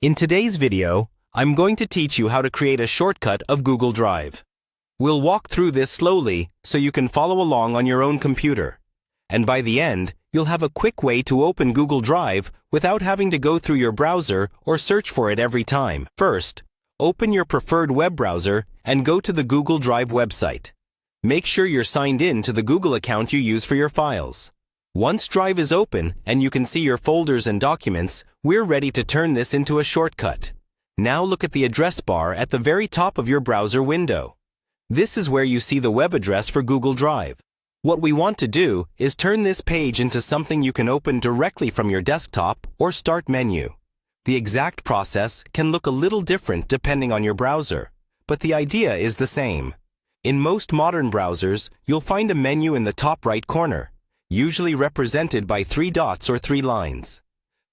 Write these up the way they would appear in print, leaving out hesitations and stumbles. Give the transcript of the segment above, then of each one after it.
In today's video, I'm going to teach you how to create a shortcut of Google Drive. We'll walk through this slowly so you can follow along on your own computer. And by the end, you'll have a quick way to open Google Drive without having to go through your browser or search for it every time. First, open your preferred web browser and go to the Google Drive website. Make sure you're signed in to the Google account you use for your files. Once Drive is open and you can see your folders and documents, we're ready to turn this into a shortcut. Now look at the address bar at the very top of your browser window. This is where you see the web address for Google Drive. What we want to do is turn this page into something you can open directly from your desktop or Start menu. The exact process can look a little different depending on your browser, but the idea is the same. In most modern browsers, you'll find a menu in the top right corner, usually represented by 3 dots or 3 lines.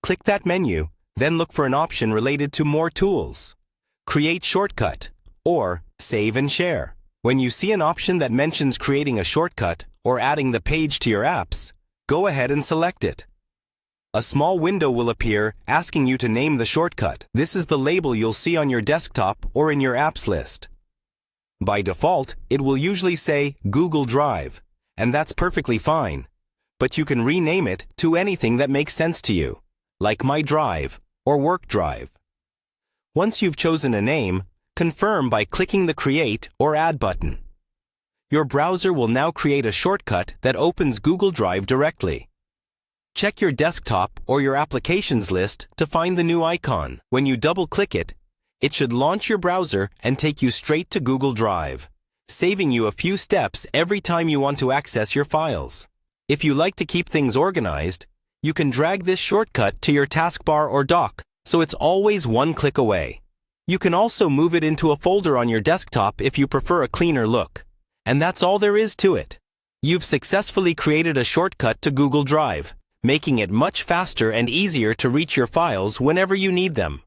Click that menu, then look for an option related to More Tools, Create Shortcut, or Save and Share. When you see an option that mentions creating a shortcut or adding the page to your apps, go ahead and select it. A small window will appear asking you to name the shortcut. This is the label you'll see on your desktop or in your apps list. By default, it will usually say Google Drive, and that's perfectly fine. But you can rename it to anything that makes sense to you, like My Drive or Work Drive. Once you've chosen a name, confirm by clicking the Create or Add button. Your browser will now create a shortcut that opens Google Drive directly. Check your desktop or your applications list to find the new icon. When you double-click it, it should launch your browser and take you straight to Google Drive, saving you a few steps every time you want to access your files. If you like to keep things organized, you can drag this shortcut to your taskbar or dock, so it's always one click away. You can also move it into a folder on your desktop if you prefer a cleaner look. And that's all there is to it. You've successfully created a shortcut to Google Drive, making it much faster and easier to reach your files whenever you need them.